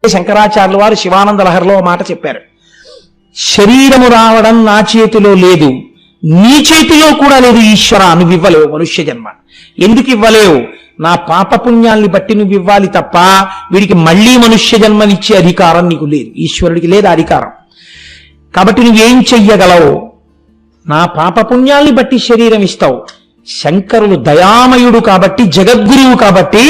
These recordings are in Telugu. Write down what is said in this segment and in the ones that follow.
శంకరాచార్యుల వారు శివానంద లహరిలో మాట చెప్పారు. శరీరము రావడం నా చేతిలో లేదు, నీ చేతిలో కూడా లేదు ఈశ్వర. నువ్వు ఇవ్వలేవు మనుష్య జన్మ. ఎందుకు ఇవ్వలేవు? నా పాపపుణ్యాల్ని బట్టి నువ్వు ఇవ్వాలి తప్ప వీడికి మళ్లీ మనుష్య జన్మనిచ్చే అధికారం నీకు లేదు. ఈశ్వరుడికి లేదు అధికారం. కాబట్టి నువ్వేం చెయ్యగలవు? నా పాపపుణ్యాల్ని బట్టి శరీరం ఇస్తావు. శంకరులు దయామయుడు కాబట్టి, జగద్గురువు కాబట్టి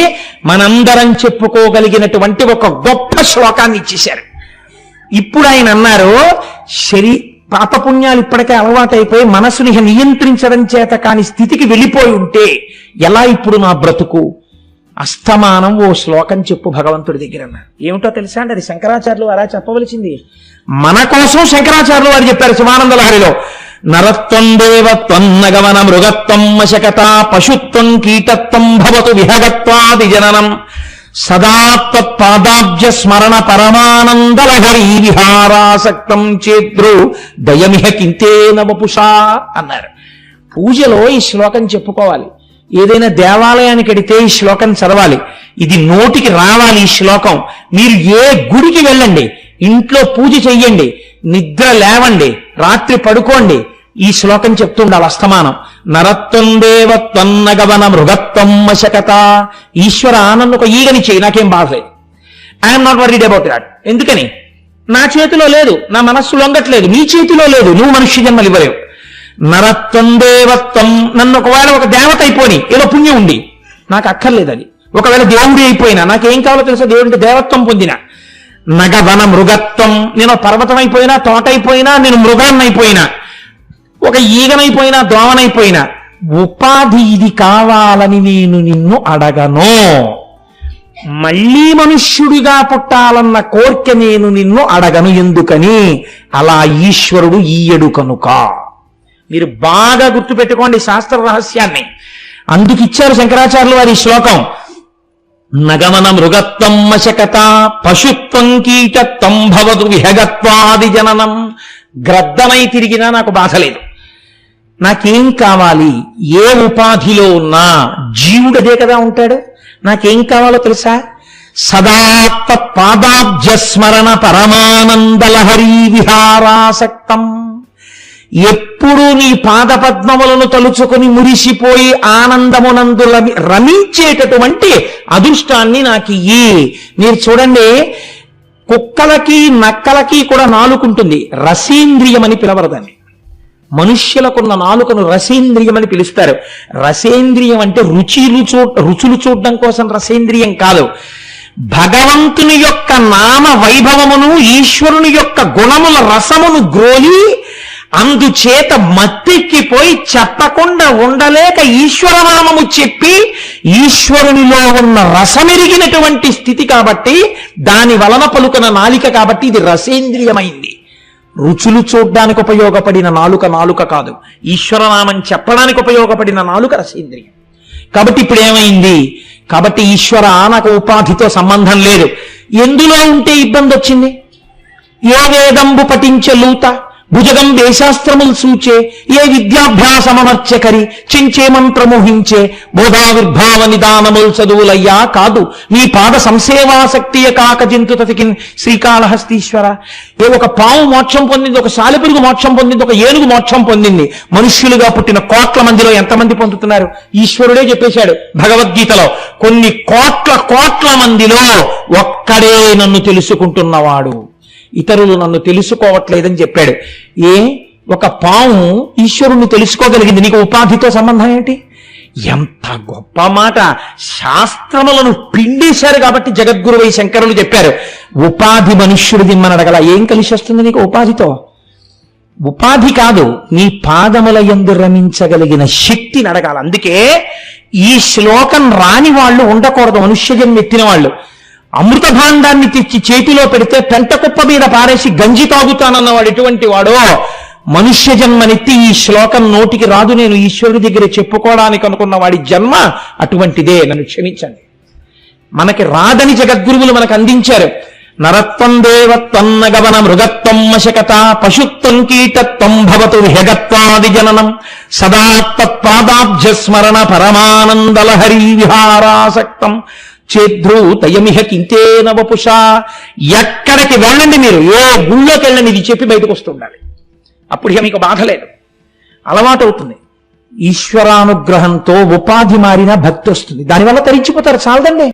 మనందరం చెప్పుకోగలిగినటువంటి ఒక గొప్ప శ్లోకాన్ని ఇచ్చేశారు. ఇప్పుడు ఆయన అన్నారు, పాపపుణ్యాలు ఇప్పటికే అలవాటైపోయి మనసుని నియంత్రించడం చేత కాని స్థితికి వెళ్ళిపోయి ఉంటే ఎలా ఇప్పుడు నా బ్రతుకు? అస్తమానం ఓ శ్లోకం చెప్పు భగవంతుడి దగ్గర అన్నారు. ఏమిటో తెలుసా అండి? అది శంకరాచార్యులు వారు చెప్పవలసింది. మన కోసం శంకరాచార్యులు వారు చెప్పారు శివానంద లహరిలో. నరత్వం దేవత్వం నగవన మృగత్వం మశకత పశుత్వం కీటత్వం భవతు విహగత్వాది జననం సదాత్పాదాబ్జ స్మరణ పరమానందలహరి విహారాసక్తం చేద్రు దయమిహ కింతేన వపుషా అన్నారు. పూజలో ఈ శ్లోకం చెప్పుకోవాలి. ఏదైనా దేవాలయానికి వెడితే ఈ శ్లోకం చదవాలి. ఇది నోటికి రావాలి ఈ శ్లోకం. మీరు ఏ గుడికి వెళ్ళండి, ఇంట్లో పూజ చెయ్యండి, నిద్ర లేవండి, రాత్రి పడుకోండి, ఈ శ్లోకం చెప్తుండాలి అస్తమానం. నరత్వం దేవత్వం నగవన మృగత్వం మశకత. ఈశ్వర నన్ను ఒక ఈగని చేయి, నాకేం బాధ లేదు. I'm not worried about that. ఎందుకని? నా చేతిలో లేదు, నా మనస్సు లొంగట్లేదు. నీ చేతిలో లేదు, నువ్వు మనుష్య జన్మలు ఇవ్వలేవు. నరత్వం దేవత్వం, నన్ను ఒకవేళ ఒక దేవత అయిపోయి ఏదో పుణ్యం ఉండి నాకు అక్కర్లేదు అది. ఒకవేళ దేవుడి అయిపోయినా నాకేం కావాలో తెలుసా? దేవుడి దేవత్వం పొందిన. నగవన మృగత్వం, నేను పర్వతం అయిపోయినా, తోట అయిపోయినా, నేను మృగాన్ని అయిపోయినా, ఒక ఈగనైపోయినా, దోమనైపోయినా, ఉపాధి ఇది కావాలని నేను నిన్ను అడగను. మళ్ళీ మనుష్యుడిగా పుట్టాలన్న కోరిక నేను నిన్ను అడగను. ఎందుకని? అలా ఈశ్వరుడు ఈయడు కనుక. మీరు బాగా గుర్తుపెట్టుకోండి శాస్త్ర రహస్యాన్ని. అందుకిచ్చారు శంకరాచార్యులు వారి శ్లోకం. నగమన మృగత్వం మశకత పశుత్వం కీటత్వం భవతు విహగత్వాది జననం. గ్రద్దనై తిరిగినా నాకు బాధ లేదు. నాకేం కావాలి? ఏ ఉపాధిలో ఉన్నా జీవుడు అదే కదా ఉంటాడు. నాకేం కావాలో తెలుసా? సదాత్త పాదాబ్జస్మరణ పరమానందలహరీ విహారాసక్తం. ఎప్పుడు నీ పాదపద్మములను తలుచుకుని మురిసిపోయి ఆనందమునందు రమించేటటువంటి అదృష్టాన్ని నాకు ఇయ్యి. మీరు చూడండి, కుక్కలకి నక్కలకి కూడా నాలుకుంటుంది, రసేంద్రియం అని పిలవరదాన్ని. మనుష్యులకున్న నాలుకను రసేంద్రియం అని పిలుస్తారు. రసేంద్రియం అంటే రుచులు చూడడం కోసం రసేంద్రియం కాదు. భగవంతుని యొక్క నామ వైభవమును, ఈశ్వరుని యొక్క గుణముల రసమును గ్రోలి అందుచేత మత్తెక్కిపోయి చెప్పకుండా ఉండలేక ఈశ్వరనామము చెప్పి ఈశ్వరునిలో ఉన్న రసమెరిగినటువంటి స్థితి కాబట్టి, దాని వలన పలుకున నాలిక కాబట్టి ఇది రసేంద్రియమైంది. రుచులు చూడ్డానికి ఉపయోగపడిన నాలుక కాదు. ఈశ్వరనామం చెప్పడానికి ఉపయోగపడిన నాలుక రసేంద్రియం. కాబట్టి ఇప్పుడు ఏమైంది? కాబట్టి ఈశ్వర నాకు ఉపాధితో సంబంధం లేదు. ఎందులో ఉంటే ఇబ్బంది వచ్చింది? ఏ వేదంబు పఠించే లూత, భుజగం వేశాస్త్రములు సూచే, ఏ విద్యాభ్యాసమర్చకరి చెంచే మంత్రమోహించే, బోధావిర్భావ నిదానములు చదువులయ్యా కాదు మీ పాద సంసేవాసక్తియ కాక జంతుతతికిన్ శ్రీకాళహస్తీశ్వర. ఒక పాము మోక్షం పొందింది, ఒక సాలెపురుగు మోక్షం పొందింది, ఒక ఏనుగు మోక్షం పొందింది. మనుష్యులుగా పుట్టిన కోట్ల మందిలో ఎంతమంది పొందుతున్నారు? ఈశ్వరుడే చెప్పేశాడు భగవద్గీతలో, కొన్ని కోట్ల మందిలో ఒక్కడే నన్ను తెలుసుకుంటున్నవాడు, ఇతరులు నన్ను తెలుసుకోవట్లేదని చెప్పాడు. ఒక పాము ఈశ్వరుణ్ణి తెలుసుకోగలిగింది, నీకు ఉపాధితో సంబంధం ఏంటి? ఎంత గొప్ప మాట! శాస్త్రములను పిండేశారు కాబట్టి జగద్గురువై శంకరులు చెప్పారు, ఉపాధి మనుష్యుడు దిమ్మని అడగల. ఏం కలిసి వస్తుంది నీకు ఉపాధితో? ఉపాధి కాదు, నీ పాదముల యందు రమించగలిగిన శక్తిని అడగాల. అందుకే ఈ శ్లోకం రాని వాళ్ళు ఉండకూడదు. మనుష్యజన్మ ఎత్తిన వాళ్ళు అమృత భాండాన్ని తెచ్చి చేతిలో పెడితే పెంట కుప్ప మీద పారేసి గంజి తాగుతానన్నవాడు ఎటువంటి వాడో, మనుష్య జన్మనెత్తి ఈ శ్లోకం నోటికి రాదు నేను ఈశ్వరుడి దగ్గర చెప్పుకోవడానికి అనుకున్న వాడి జన్మ అటువంటిదే. నన్ను క్షమించండి. మనకి రాదని జగద్గురువులు మనకు అందించారు. నరత్వం దేవత్వం నగవన మృగత్వం మశకత పశుత్వం కీటత్వం భవతు విహగత్వాది జననం సదా తత్పాదాబ్జ స్మరణ పరమానందలహరీ విహారాసక్తం చేద్రు దయమిహ కింతేన వపుష. ఎక్కడికి వెళ్ళండి మీరు, ఏ గుళ్ళోకి వెళ్ళండి, ఇది చెప్పి బయటకు వస్తుండాలి. అప్పుడు ఇక మీకు బాధ లేదు, అలవాటు అవుతుంది. ఈశ్వరానుగ్రహంతో ఉపాధి మారిన భక్తి వస్తుంది, దానివల్ల తరించిపోతారు. చాలదండి.